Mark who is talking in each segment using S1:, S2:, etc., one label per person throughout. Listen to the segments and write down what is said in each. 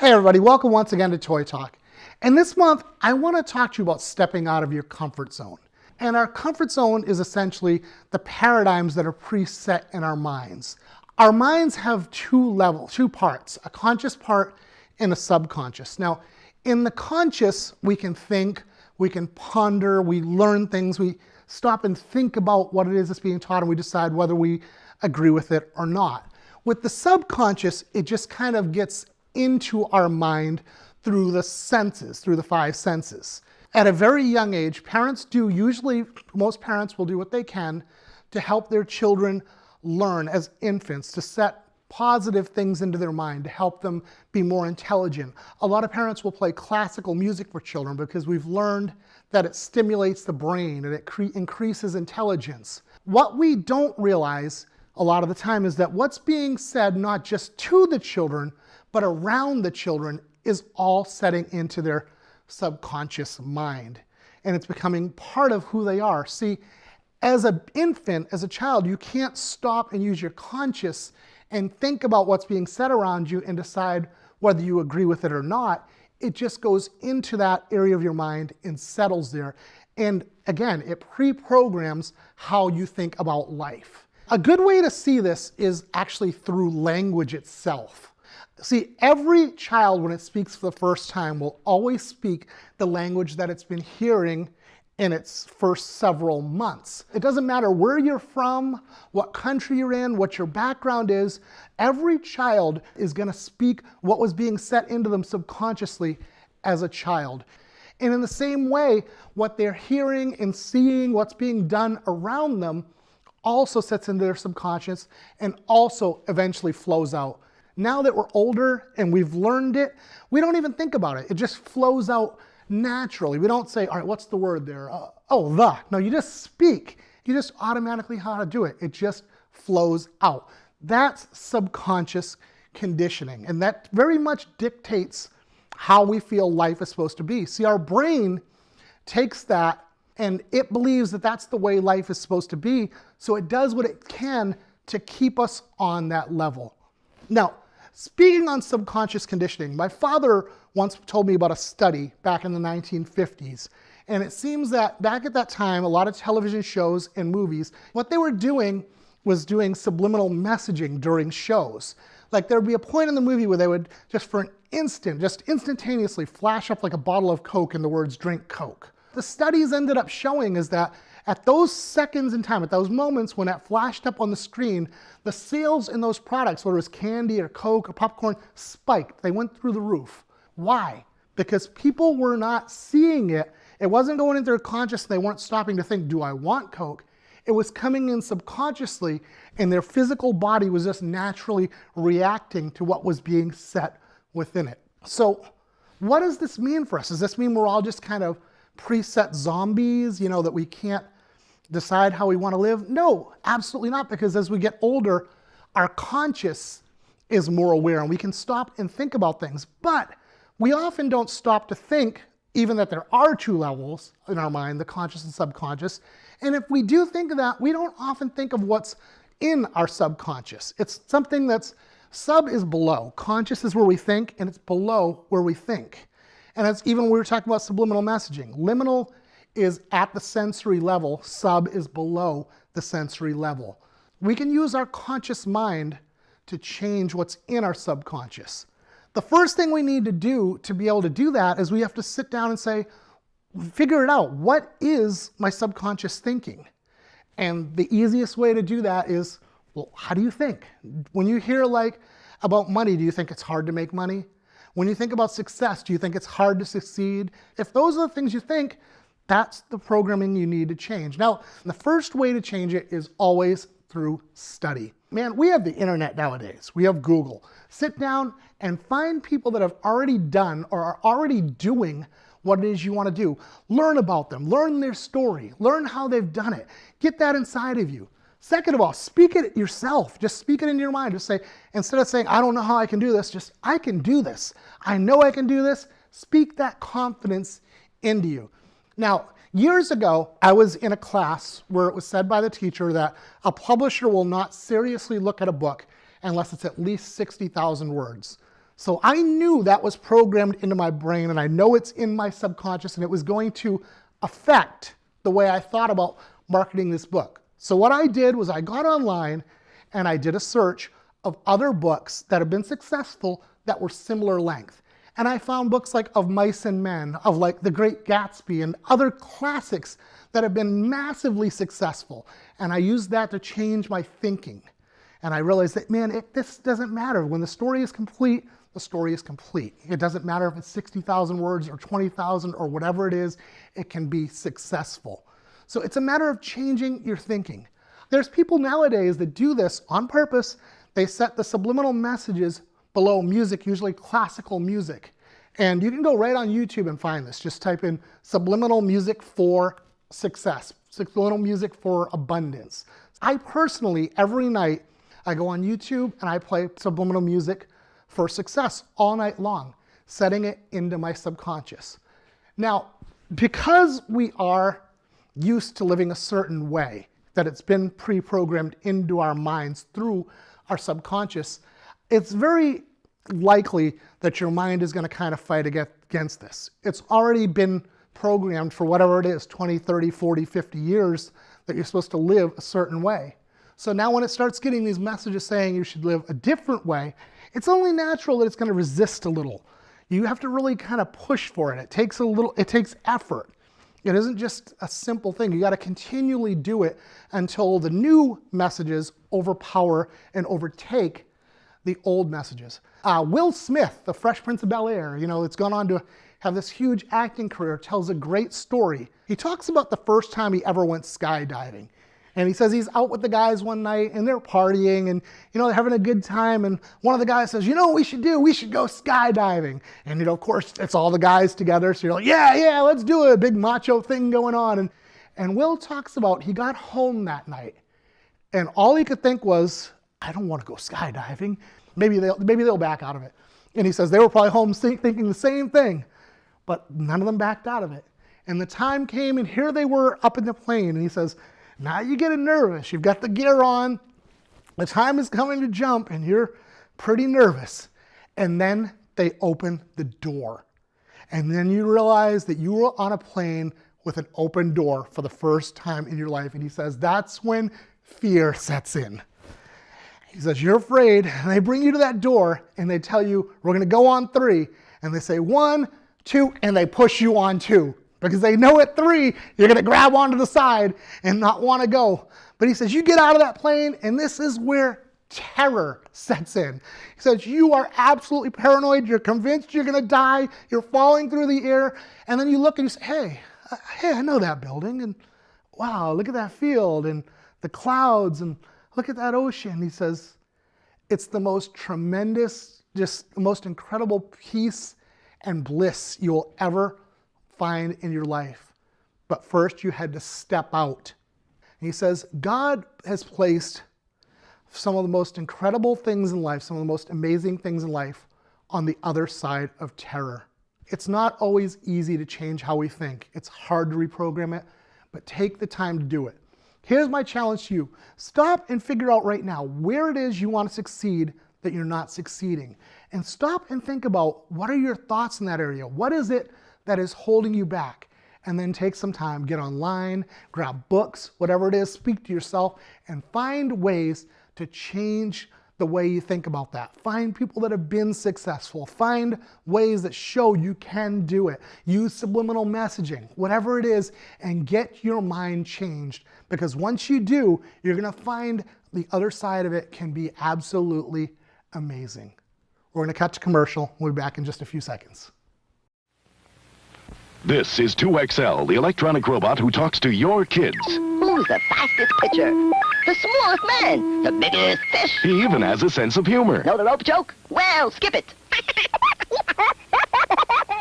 S1: Hey everybody, welcome once again to Toy Talk. And this month, I want to talk to you about stepping out of your comfort zone. And our comfort zone is essentially the paradigms that are preset in our minds. Our minds have two parts, a conscious part and a subconscious. Now, in the conscious, we can think, we can ponder, we learn things, we stop and think about what it is that's being taught, and we decide whether we agree with it or not. With the subconscious, it just kind of gets into our mind through the senses, through the five senses. At a very young age, most parents will do what they can to help their children learn as infants, to set positive things into their mind, to help them be more intelligent. A lot of parents will play classical music for children because we've learned that it stimulates the brain and it increases intelligence. What we don't realize a lot of the time is that what's being said not just to the children, but around the children is all setting into their subconscious mind. And it's becoming part of who they are. See, as an infant, as a child, you can't stop and use your conscious and think about what's being said around you and decide whether you agree with it or not. It just goes into that area of your mind and settles there. And again, it pre-programs how you think about life. A good way to see this is actually through language itself. See, every child, when it speaks for the first time, will always speak the language that it's been hearing in its first several months. It doesn't matter where you're from, what country you're in, what your background is. Every child is going to speak what was being set into them subconsciously as a child. And in the same way, what they're hearing and seeing, what's being done around them, also sets into their subconscious and also eventually flows out. Now that we're older and we've learned it, we don't even think about it. It just flows out naturally. We don't say, all right, what's the word there? The. No, you just speak. You just automatically know how to do it. It just flows out. That's subconscious conditioning. And that very much dictates how we feel life is supposed to be. See, our brain takes that and it believes that that's the way life is supposed to be. So it does what it can to keep us on that level. Now, speaking on subconscious conditioning, my father once told me about a study back in the 1950s. And it seems that back at that time, a lot of television shows and movies, what they were doing was doing subliminal messaging during shows. Like there'd be a point in the movie where they would just for an instant, just instantaneously flash up like a bottle of Coke and the words "drink Coke." The studies ended up showing is that at those seconds in time, at those moments when that flashed up on the screen, the sales in those products, whether it was candy or Coke or popcorn, spiked. They went through the roof. Why? Because people were not seeing it. It wasn't going into their conscious. They weren't stopping to think, do I want Coke? It was coming in subconsciously, and their physical body was just naturally reacting to what was being set within it. So what does this mean for us? Does this mean we're all just kind of preset zombies, that we can't decide how we want to live? No, absolutely not, because as we get older, our conscious is more aware and we can stop and think about things. But we often don't stop to think even that there are two levels in our mind, the conscious and subconscious. And if we do think of that, we don't often think of what's in our subconscious. It's something that's sub is below. Conscious is where we think, and it's below where we think. And that's even when we were talking about subliminal messaging. Liminal is at the sensory level. Sub is below the sensory level. We can use our conscious mind to change what's in our subconscious. The first thing we need to do to be able to do that is we have to sit down and say, figure it out. What is my subconscious thinking? And the easiest way to do that is, well, how do you think? When you hear about money, do you think it's hard to make money? When you think about success, do you think it's hard to succeed? If those are the things you think, that's the programming you need to change. Now, the first way to change it is always through study. Man, we have the internet nowadays. We have Google. Sit down and find people that have already done or are already doing what it is you want to do. Learn about them. Learn their story. Learn how they've done it. Get that inside of you. Second of all, speak it yourself. Just speak it into your mind. Just say, instead of saying, I don't know how I can do this, just, I can do this. I know I can do this. Speak that confidence into you. Now, years ago, I was in a class where it was said by the teacher that a publisher will not seriously look at a book unless it's at least 60,000 words. So I knew that was programmed into my brain, and I know it's in my subconscious, and it was going to affect the way I thought about marketing this book. So what I did was I got online and I did a search of other books that have been successful that were similar length. And I found books like Of Mice and Men, of like The Great Gatsby, and other classics that have been massively successful. And I used that to change my thinking. And I realized that, man, this doesn't matter. When the story is complete, the story is complete. It doesn't matter if it's 60,000 words or 20,000 or whatever it is, it can be successful. So it's a matter of changing your thinking. There's people nowadays that do this on purpose. They set the subliminal messages below music, usually classical music. And you can go right on YouTube and find this. Just type in subliminal music for success, subliminal music for abundance. I personally, every night, I go on YouTube and I play subliminal music for success all night long, setting it into my subconscious. Now, because we are used to living a certain way, that it's been pre-programmed into our minds through our subconscious, it's very likely that your mind is going to kind of fight against this. It's already been programmed for whatever it is, 20, 30, 40, 50 years, that you're supposed to live a certain way. So now when it starts getting these messages saying you should live a different way, it's only natural that it's going to resist a little. You have to really kind of push for it. It takes effort. It isn't just a simple thing. You got to continually do it until the new messages overpower and overtake the old messages. Will Smith, the Fresh Prince of Bel-Air, it's gone on to have this huge acting career, tells a great story. He talks about the first time he ever went skydiving. And he says he's out with the guys one night and they're partying and, they're having a good time. And one of the guys says, what we should do? We should go skydiving. And, of course, it's all the guys together. So you're like, yeah, let's do it. A big macho thing going on. And Will talks about he got home that night and all he could think was, I don't want to go skydiving. Maybe they'll back out of it. And he says they were probably home thinking the same thing, but none of them backed out of it. And the time came and here they were up in the plane. And he says, now you're getting nervous. You've got the gear on. The time is coming to jump and you're pretty nervous. And then they open the door. And then you realize that you were on a plane with an open door for the first time in your life. And he says, that's when fear sets in. He says, you're afraid. And they bring you to that door and they tell you, we're going to go on 3. And they say 1, 2, and they push you on 2. Because they know at 3, you're going to grab onto the side and not want to go. But he says, you get out of that plane, and this is where terror sets in. He says, you are absolutely paranoid. You're convinced you're going to die. You're falling through the air. And then you look and you say, hey, I know that building. And wow, look at that field and the clouds and look at that ocean. He says, it's the most tremendous, just the most incredible peace and bliss you will ever find in your life. But first you had to step out. And he says, God has placed some of the most incredible things in life, some of the most amazing things in life on the other side of terror. It's not always easy to change how we think. It's hard to reprogram it, but take the time to do it. Here's my challenge to you. Stop and figure out right now where it is you want to succeed that you're not succeeding. And stop and think about what are your thoughts in that area? What is it that is holding you back? And then take some time, get online, grab books, whatever it is, speak to yourself, and find ways to change the way you think about that. Find people that have been successful. Find ways that show you can do it. Use subliminal messaging, whatever it is, and get your mind changed. Because once you do, you're going to find the other side of it can be absolutely amazing. We're going to cut to commercial. We'll be back in just a few seconds.
S2: This is 2XL, the electronic robot who talks to your kids.
S3: Who's the fastest pitcher? The smallest man? The biggest fish?
S2: He even has a sense of humor.
S3: Know the rope joke? Well, skip it.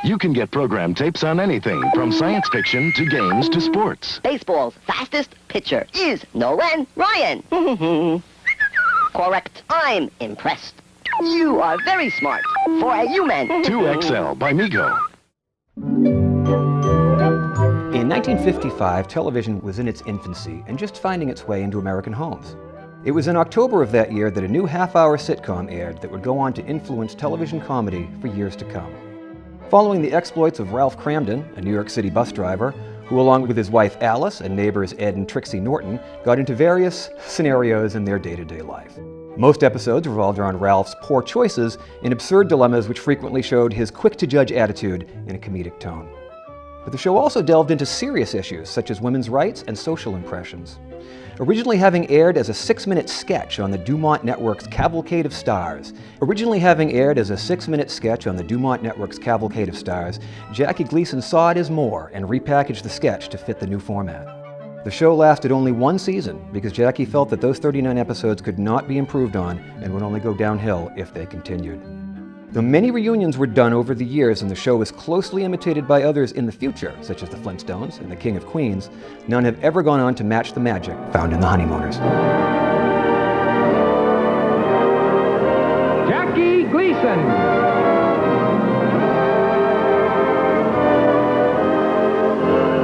S2: You can get program tapes on anything, from science fiction to games to sports.
S3: Baseball's fastest pitcher is Nolan Ryan. Correct. I'm impressed. You are very smart for a human.
S2: 2XL by Mego.
S4: In 1955, television was in its infancy and just finding its way into American homes. It was in October of that year that a new half-hour sitcom aired that would go on to influence television comedy for years to come. Following the exploits of Ralph Cramden, a New York City bus driver, who along with his wife Alice and neighbors Ed and Trixie Norton got into various scenarios in their day-to-day life. Most episodes revolved around Ralph's poor choices and absurd dilemmas which frequently showed his quick-to-judge attitude in a comedic tone. But the show also delved into serious issues such as women's rights and social impressions. Originally having aired as a 6-minute sketch on the Dumont Network's Cavalcade of Stars, Jackie Gleason saw it as more and repackaged the sketch to fit the new format. The show lasted only one season because Jackie felt that those 39 episodes could not be improved on and would only go downhill if they continued. Though many reunions were done over the years and the show was closely imitated by others in the future, such as the Flintstones and the King of Queens, none have ever gone on to match the magic found in the Honeymooners.
S5: Jackie Gleason.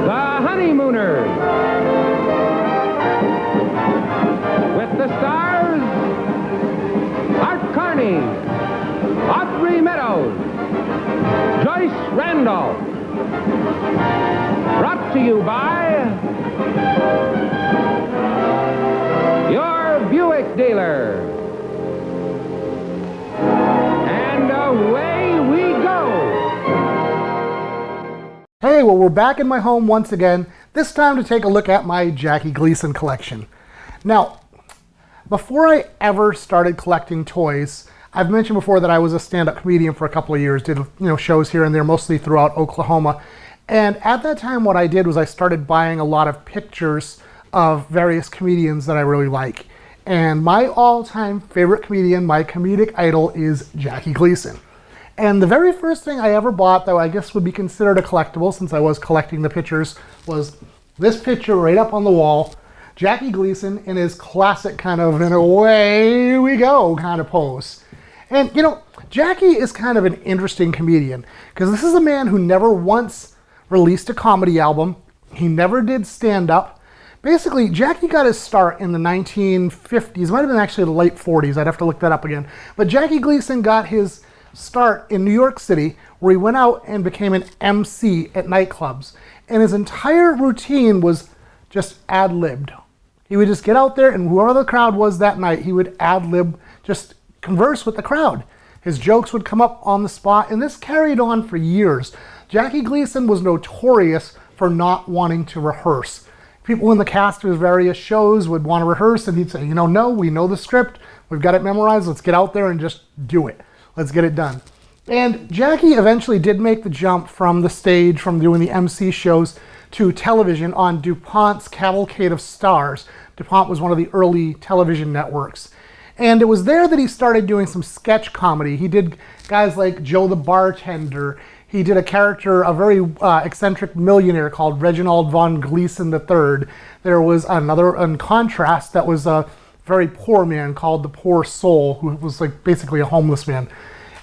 S5: The Honeymooners. With the stars, Art Carney, Audrey Meadows, Joyce Randolph. Brought to you by your Buick dealer. And away we go.
S1: Hey, well, we're back in my home once again, this time to take a look at my Jackie Gleason collection. Now, before I ever started collecting toys, I've mentioned before that I was a stand-up comedian for a couple of years, did shows here and there, mostly throughout Oklahoma. And at that time, what I did was I started buying a lot of pictures of various comedians that I really like. And my all-time favorite comedian, my comedic idol, is Jackie Gleason. And the very first thing I ever bought, that I guess would be considered a collectible, since I was collecting the pictures, was this picture right up on the wall. Jackie Gleason in his classic kind of, and away we go kind of pose. And, Jackie is kind of an interesting comedian, because this is a man who never once released a comedy album. He never did stand-up. Basically, Jackie got his start in the 1950s. It might have been actually the late 40s. I'd have to look that up again. But Jackie Gleason got his start in New York City, where he went out and became an MC at nightclubs. And his entire routine was just ad-libbed. He would just get out there, and whoever the crowd was that night, he would ad-lib, just converse with the crowd. His jokes would come up on the spot, and this carried on for years. Jackie Gleason was notorious for not wanting to rehearse. People in the cast of his various shows would want to rehearse, and he'd say, no, we know the script, we've got it memorized, let's get out there and just do it. Let's get it done. And Jackie eventually did make the jump from the stage, from doing the MC shows, to television on DuPont's Cavalcade of Stars. DuPont was one of the early television networks. And it was there that he started doing some sketch comedy. He did guys like Joe the Bartender. He did a character, a very eccentric millionaire called Reginald von Gleason III. There was another, in contrast, that was a very poor man called the Poor Soul, who was like basically a homeless man.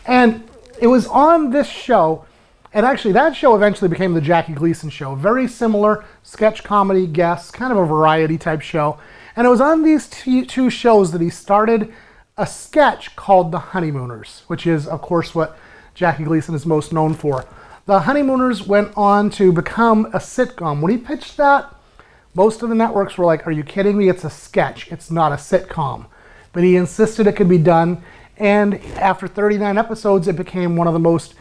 S1: And it was on this show, and actually that show eventually became the Jackie Gleason Show. Very similar, sketch comedy guests, kind of a variety type show. And it was on these two shows that he started a sketch called The Honeymooners, which is, of course, what Jackie Gleason is most known for. The Honeymooners went on to become a sitcom. When he pitched that, most of the networks were like, are you kidding me? It's a sketch. It's not a sitcom. But he insisted it could be done. And after 39 episodes, it became one of the most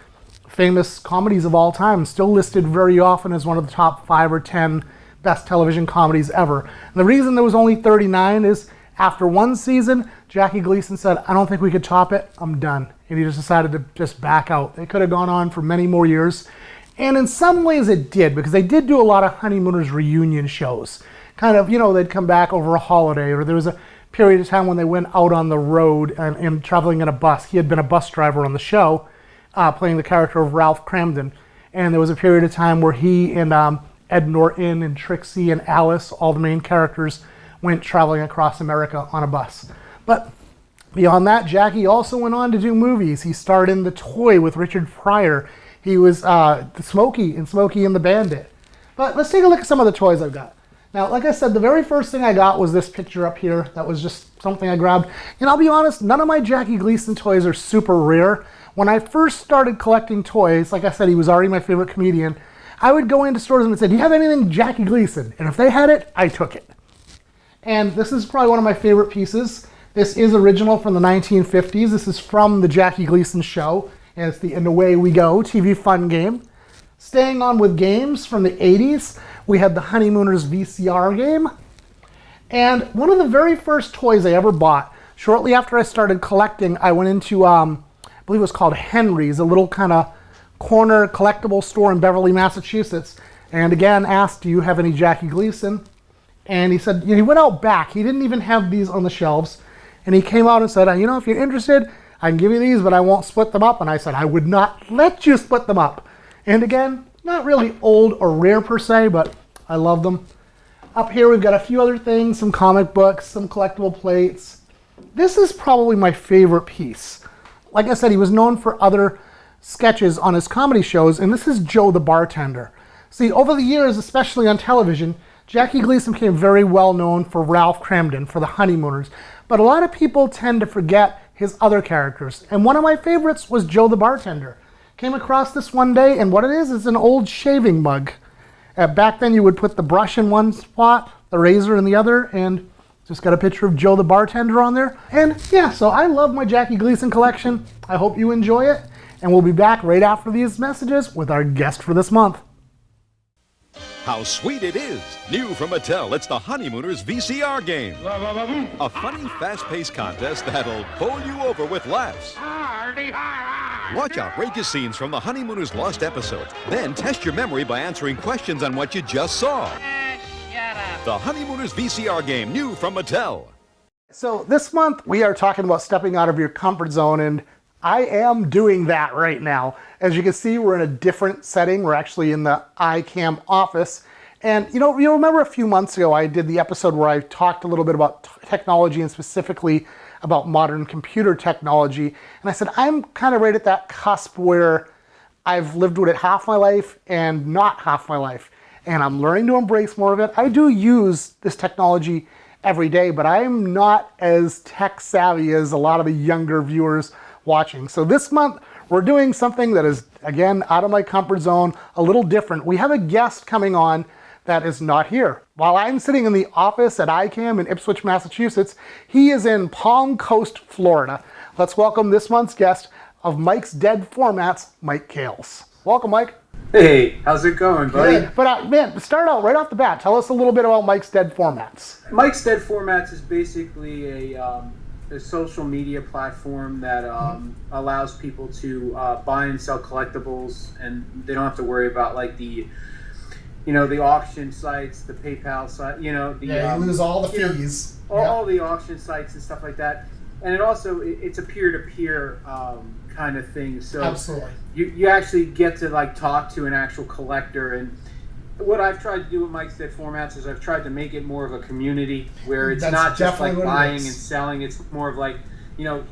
S1: famous comedies of all time, still listed very often as one of the top 5 or 10 best television comedies ever. And the reason there was only 39 is after one season, Jackie Gleason said, I don't think we could top it, I'm done. And he just decided to just back out. They could have gone on for many more years. And in some ways it did, because they did do a lot of Honeymooners reunion shows. Kind of, they'd come back over a holiday, or there was a period of time when they went out on the road and traveling in a bus. He had been a bus driver on the show, playing the character of Ralph Cramden. And there was a period of time where he and Ed Norton and Trixie and Alice, all the main characters, went traveling across America on a bus. But beyond that, Jackie also went on to do movies. He starred in The Toy with Richard Pryor. He was Smokey in Smokey and the Bandit. But let's take a look at some of the toys I've got. Now, like I said, the very first thing I got was this picture up here that was just something I grabbed. And I'll be honest, none of my Jackie Gleason toys are super rare. When I first started collecting toys, like I said, he was already my favorite comedian, I would go into stores and say, do you have anything Jackie Gleason? And if they had it, I took it. And this is probably one of my favorite pieces. This is original from the 1950s. This is from the Jackie Gleason show. And it's the And Away We Go TV fun game. Staying on with games from the 80s, we had the Honeymooners VCR game. And one of the very first toys I ever bought, shortly after I started collecting, I went into, I believe it was called Henry's, a little kind of corner collectible store in Beverly, Massachusetts. And again, asked, do you have any Jackie Gleason? And he said, he went out back. He didn't even have these on the shelves. And he came out and said, if you're interested, I can give you these, but I won't split them up. And I said, I would not let you split them up. And again, not really old or rare per se, but I love them. Up here, we've got a few other things, some comic books, some collectible plates. This is probably my favorite piece. Like I said, he was known for other sketches on his comedy shows, and this is Joe the Bartender. See, over the years, especially on television, Jackie Gleason became very well known for Ralph Cramden, for the Honeymooners. But a lot of people tend to forget his other characters. And one of my favorites was Joe the Bartender. Came across this one day, and what it is an old shaving mug. Back then you would put the brush in one spot, the razor in the other, and just got a picture of Joe the Bartender on there. And yeah, so I love my Jackie Gleason collection. I hope you enjoy it. And we'll be back right after these messages with our guest for this month.
S6: How sweet it is! New from Mattel, it's the Honeymooners VCR game. A funny, fast-paced contest that'll bowl you over with laughs. Watch outrageous scenes from the Honeymooners' lost episodes. Then test your memory by answering questions on what you just saw. The Honeymooners VCR game, new from Mattel.
S1: So this month we are talking about stepping out of your comfort zone, and I am doing that right now. As you can see, we're in a different setting. We're actually in the iCam office. And you remember a few months ago I did the episode where I talked a little bit about technology and specifically about modern computer technology. And I said, I'm kind of right at that cusp where I've lived with it half my life and not half my life. And I'm learning to embrace more of it. I do use this technology every day, but I'm not as tech savvy as a lot of the younger viewers watching. So this month, we're doing something that is, again, out of my comfort zone, a little different. We have a guest coming on that is not here. While I'm sitting in the office at iCam in Ipswich, Massachusetts, he is in Palm Coast, Florida. Let's welcome this month's guest of Mike's Dead Formats, Mike Kales. Welcome, Mike.
S7: Hey, how's it going, buddy?
S1: Good. But man, start out right off the bat. Tell us a little bit about Mike's Dead Formats.
S7: Mike's Dead Formats is basically a social media platform that allows people to buy and sell collectibles, and they don't have to worry about like the auction sites, the PayPal site,
S1: you lose all the fees.
S7: All the auction sites and stuff like that. And it's a peer-to-peer kind of thing. So
S1: absolutely,
S7: you actually get to like talk to an actual collector. And what I've tried to do with Mike's Dead Formats is I've tried to make it more of a community where it's not just like buying and selling. It's more of like,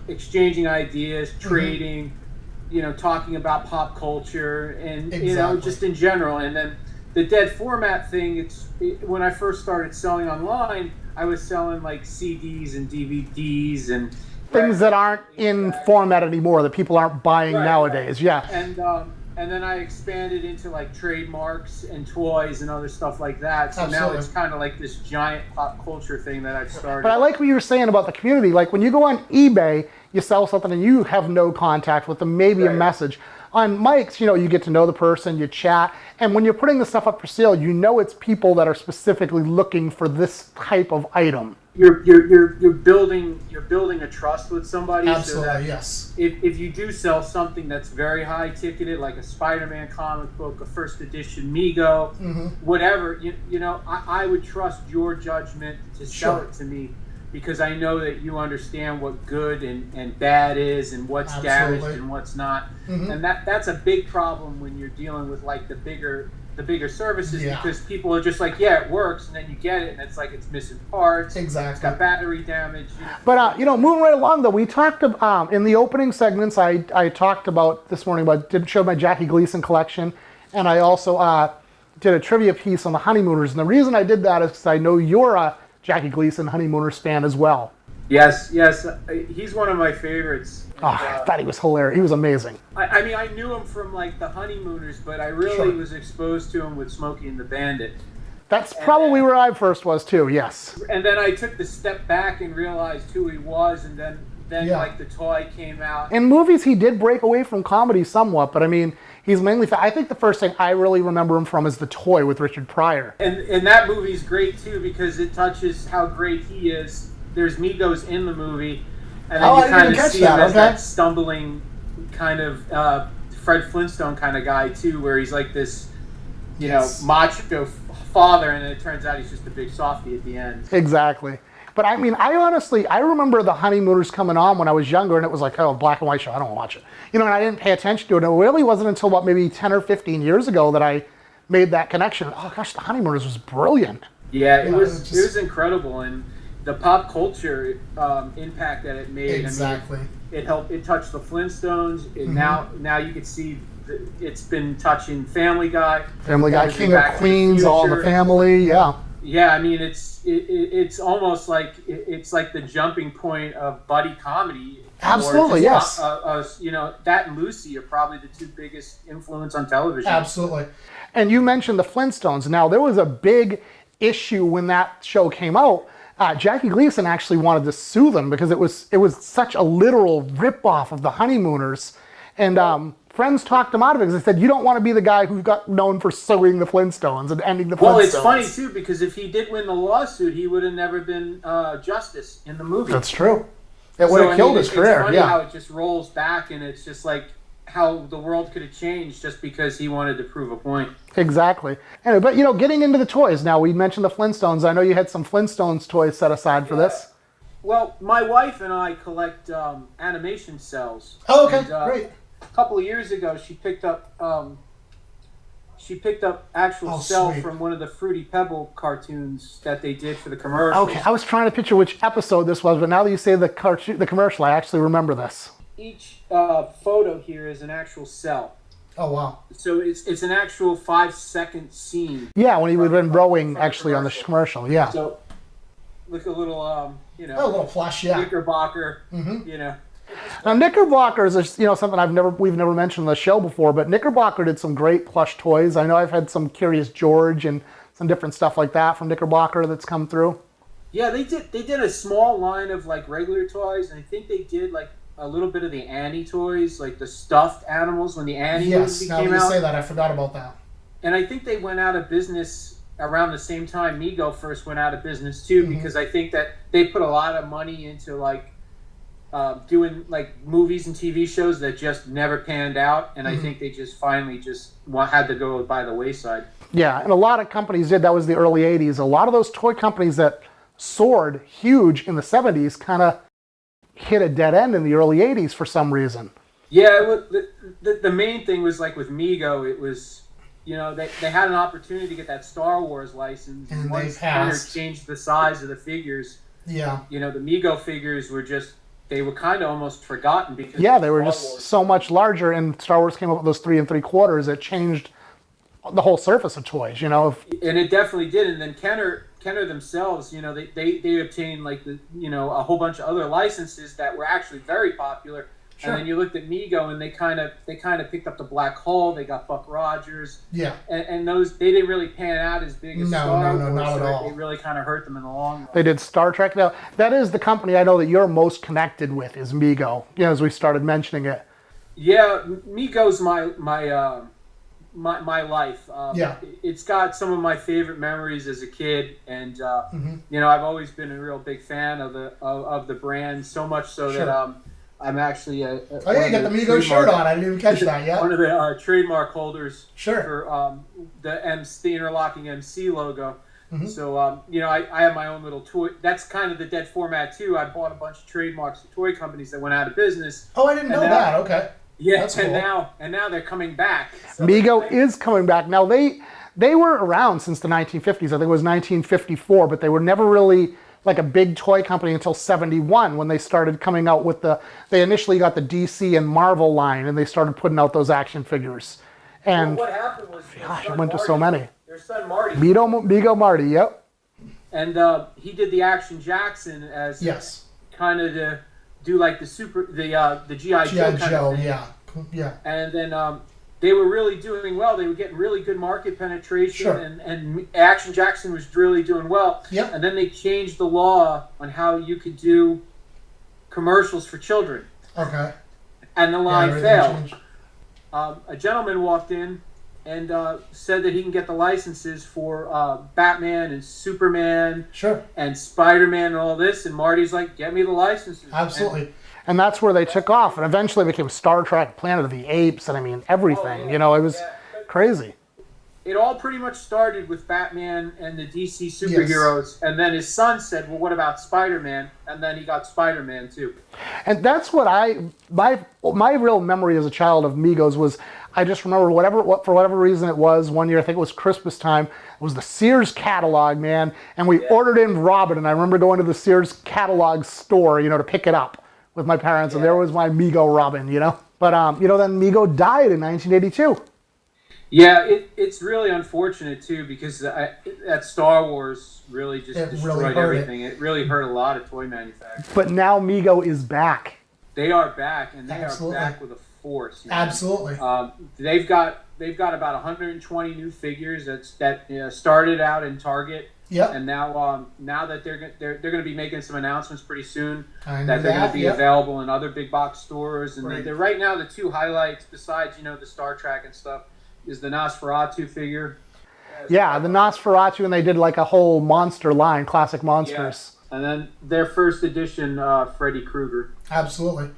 S7: exchanging ideas, trading, talking about pop culture and, just in general. And then the Dead Format thing, when I first started selling online, I was selling like CDs and DVDs and
S1: things that aren't in format anymore, that people aren't buying nowadays. Yeah.
S7: And then I expanded into like trademarks and toys and other stuff like that. So
S1: absolutely.
S7: Now it's kind of like this giant pop culture thing that I've started.
S1: But I like what you were saying about the community. Like when you go on eBay, you sell something and you have no contact with them, maybe a message. On Mike's, you get to know the person, you chat, and when you're putting the stuff up for sale, it's people that are specifically looking for this type of item.
S7: You're building a trust with somebody.
S1: Absolutely,
S7: so that
S1: yes.
S7: If you do sell something that's very high ticketed, like a Spider-Man comic book, a first edition Mego, whatever, I would trust your judgment to sell it to me, because I know that you understand what good and bad is and what's damaged and what's not. And that's a big problem when you're dealing with like the bigger services, because people are just like, yeah, it works, and then you get it and it's like it's missing parts.
S1: Exactly.
S7: It's got battery damage.
S1: But moving right along though, we talked about in the opening segments, I talked about this morning showed my Jackie Gleason collection, and I also did a trivia piece on the Honeymooners. And the reason I did that is because I know you're a Jackie Gleason Honeymooners fan as well.
S7: Yes, yes. He's one of my favorites.
S1: Oh, I thought he was hilarious. He was amazing.
S7: I mean, I knew him from like the Honeymooners, but I really was exposed to him with Smokey and the Bandit.
S1: That's probably where I first was too, yes.
S7: And then I took the step back and realized who he was, and then like the toy came out.
S1: In movies, he did break away from comedy somewhat, but I mean, he's mainly. I think the first thing I really remember him from is The Toy with Richard Pryor.
S7: And that movie's great too because it touches how great he is. There's Migos in the movie, and then you kind of see him as that stumbling kind of Fred Flintstone kind of guy too, where he's like this, you know, macho father, and it turns out he's just a big softie at the end.
S1: Exactly. But I mean, I remember the Honeymooners coming on when I was younger, and it was like, oh, black and white show, I don't want to watch it. You know, and I didn't pay attention to it. And it really wasn't until about maybe 10 or 15 years ago that I made that connection. Oh gosh, the Honeymooners was brilliant.
S7: Yeah, it was incredible, and the pop culture impact that it made.
S1: Exactly.
S7: I mean, it touched the Flintstones, and now you can see it's been touching Family Guy.
S1: Family Guy, King of Queens, All in the Family, yeah.
S7: Yeah, I mean it's almost like it's like the jumping point of buddy comedy.
S1: Absolutely, yes.
S7: You know, that and Lucy are probably the two biggest influence on television.
S1: Absolutely. And you mentioned the Flintstones. Now, there was a big issue when that show came out. Jackie Gleason actually wanted to sue them because it was such a literal ripoff of the Honeymooners. And friends talked him out of it because they said, you don't want to be the guy who got known for suing the Flintstones and ending the Flintstones.
S7: Well, it's funny, too, because if he did win the lawsuit, he would have never been Justice in the movie.
S1: That's true. It would have killed his career.
S7: It's funny how it just rolls back, and it's just like how the world could have changed just because he wanted to prove a point.
S1: Exactly. Anyway, but, you know, getting into the toys. Now, we mentioned the Flintstones. I know you had some Flintstones toys set aside for this.
S7: Well, my wife and I collect animation cells.
S1: Oh, okay.
S7: And,
S1: great.
S7: A couple of years ago, she picked up actual cell from one of the Fruity Pebble cartoons that they did for the commercials.
S1: Okay, I was trying to picture which episode this was, but now that you say the commercial, I actually remember this.
S7: Each photo here is an actual cell.
S1: Oh, wow.
S7: So it's an actual 5-second scene.
S1: Yeah, when he would have been rowing actually on the commercial, yeah.
S7: So look a little,
S1: a little plush, yeah.
S7: Knickerbocker, you know.
S1: Now, Knickerbockers is, something we've never mentioned on the show before, but Knickerbocker did some great plush toys. I know I've had some Curious George and some different stuff like that from Knickerbocker that's come through.
S7: Yeah, they did a small line of like regular toys, and I think they did like a little bit of the Annie toys, like the stuffed animals when the Annie movie came out.
S1: Yes, now that you say that, I forgot about that.
S7: And I think they went out of business around the same time Mego first went out of business too, because I think that they put a lot of money into like doing like movies and TV shows that just never panned out, and I think they just finally had to go by the wayside.
S1: Yeah, and a lot of companies did. That was the early 80s. A lot of those toy companies that soared huge in the 70s kind of hit a dead end in the early 80s for some reason.
S7: Yeah, the main thing was like with Mego, it was, they had an opportunity to get that Star Wars license,
S1: and
S7: once
S1: they passed.
S7: Kenner changed the size of the figures.
S1: Yeah.
S7: The Mego figures were they were kind of almost forgotten because
S1: they were just so much larger, and Star Wars came up with those 3 3/4. It changed the whole surface of toys, And
S7: it definitely did. And then Kenner themselves, they obtained like a whole bunch of other licenses that were actually very popular. Sure. And then you looked at Mego, and they kind of picked up the Black Hole. They got Buck Rogers.
S1: Yeah.
S7: And those, they didn't really pan out as big as Star Wars.
S1: No, not at all.
S7: They really kind of hurt them in the long run.
S1: They did Star Trek. Now, that is the company I know that you're most connected with is Mego, as we started mentioning it.
S7: Yeah, Mego's my life. It's got some of my favorite memories as a kid, and I've always been a real big fan of the brand, so much so that I'm actually you got
S1: the Mego shirt on. I didn't even catch that yet.
S7: One of the trademark holders
S1: for
S7: the interlocking MC logo. So I have my own little toy. That's kind of the dead format too. I bought a bunch of trademarks of toy companies that went out of business.
S1: Oh, I didn't know that. Okay.
S7: Yeah,
S1: that's cool.
S7: and now they're coming back. So
S1: Mego is coming back. Now they were around since the 1950s. I think it was 1954, but they were never really like a big toy company until 71 when they started coming out with they initially got the DC and Marvel line, and they started putting out those action figures. And
S7: what happened was,
S1: it went to so many.
S7: Their son Marty.
S1: Mego Marty, yep.
S7: And he did the Action Jackson as kind of to do like the GI Joe kind of thing.
S1: Yeah.
S7: And then they were really doing well. They were getting really good market penetration,
S1: Sure.
S7: and Action Jackson was really doing well.
S1: Yep.
S7: And then they changed the law on how you could do commercials for children.
S1: Okay.
S7: And the line
S1: everything
S7: failed.
S1: changed.
S7: A gentleman walked in and said that he can get the licenses for Batman and Superman
S1: Sure.
S7: and Spider-Man and all this. And Marty's like, get me the licenses.
S1: Absolutely. And that's where they took off, and eventually became Star Trek, Planet of the Apes, and I mean everything.
S7: yeah.
S1: You know, it was crazy.
S7: It all pretty much started with Batman and the DC superheroes, and then his son said, well, what about Spider-Man? And then he got Spider-Man too.
S1: And that's what my real memory as a child of Migos was, I just remember for whatever reason it was, one year, I think it was Christmas time, it was the Sears catalog, man, and we ordered in Robin, and I remember going to the Sears catalog store, to pick it up with my parents, and there was my Migo Robin, But, then Migo died in 1982.
S7: Yeah, it's really unfortunate too, because that Star Wars really just destroyed everything. It really hurt a lot of toy manufacturers.
S1: But now Migo is back.
S7: They are back, and they are back with a force. Man.
S1: Absolutely.
S7: They've got about 120 new figures that started out in Target.
S1: Yep.
S7: And now that they're going to be making some announcements pretty soon that they're going to be
S1: yep.
S7: available in other big box stores. And
S1: Right.
S7: they're right now the two highlights besides the Star Trek and stuff is the Nosferatu figure.
S1: Yeah, the Nosferatu, and they did like a whole monster line, classic monsters.
S7: Yeah. And then their first edition Freddy Krueger.
S1: Absolutely.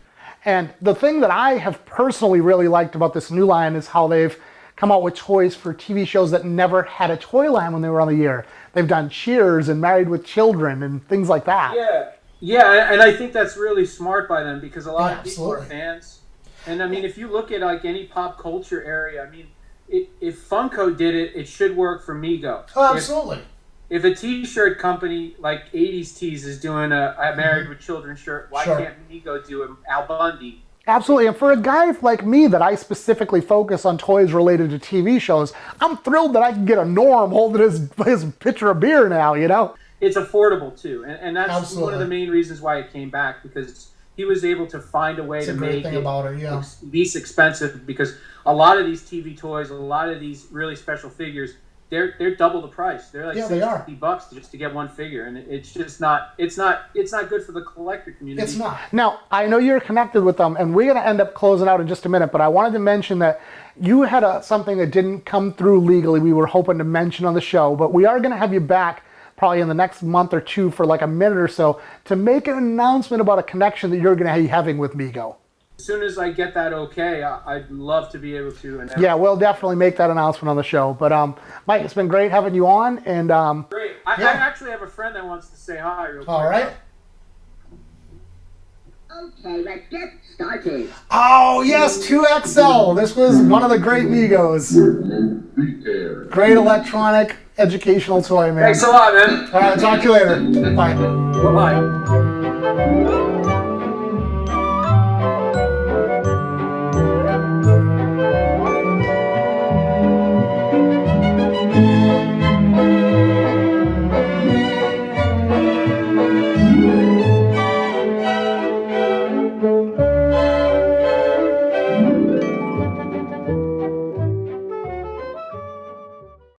S1: And the thing that I have personally really liked about this new line is how they've come out with toys for TV shows that never had a toy line when they were on the air. They've done Cheers and Married with Children and things like that.
S7: Yeah, and I think that's really smart by them, because a lot of people are
S1: absolutely.
S7: fans. And I mean, if you look at like any pop culture area, I mean, if Funko did it, it should work for Migo.
S1: Oh, absolutely.
S7: If a T-shirt company like 80s Tees is doing a Married with Children shirt, why can't Migo do an Al Bundy?
S1: Absolutely. And for a guy like me that I specifically focus on toys related to TV shows, I'm thrilled that I can get a Norm holding his pitcher of beer now,
S7: It's affordable too. And that's
S1: Absolutely.
S7: one of the main reasons why it came back, because he was able to find a way to make it least expensive, because a lot of these TV toys, a lot of these really special figures, they're double the price. They're like $60 just to get one figure, and it's just not good for the collector community.
S1: It's not. Now, I know you're connected with them, and we're going to end up closing out in just a minute, but I wanted to mention that you had something that didn't come through legally we were hoping to mention on the show, but we are going to have you back probably in the next month or two for like a minute or so to make an announcement about a connection that you're going to be having with Migo.
S7: As soon as I get that okay, I'd love to be able to announce.
S1: Yeah, we'll definitely make that announcement on the show. But Mike, it's been great having you on. And
S7: great. I actually have a friend that wants to say hi real quick.
S1: All right.
S3: Okay, let's get started.
S1: Oh, yes, 2XL. This was one of the great Migos. Great electronic educational toy, man.
S7: Thanks a lot, man.
S1: All right, talk to you later. Bye.
S7: Bye-bye.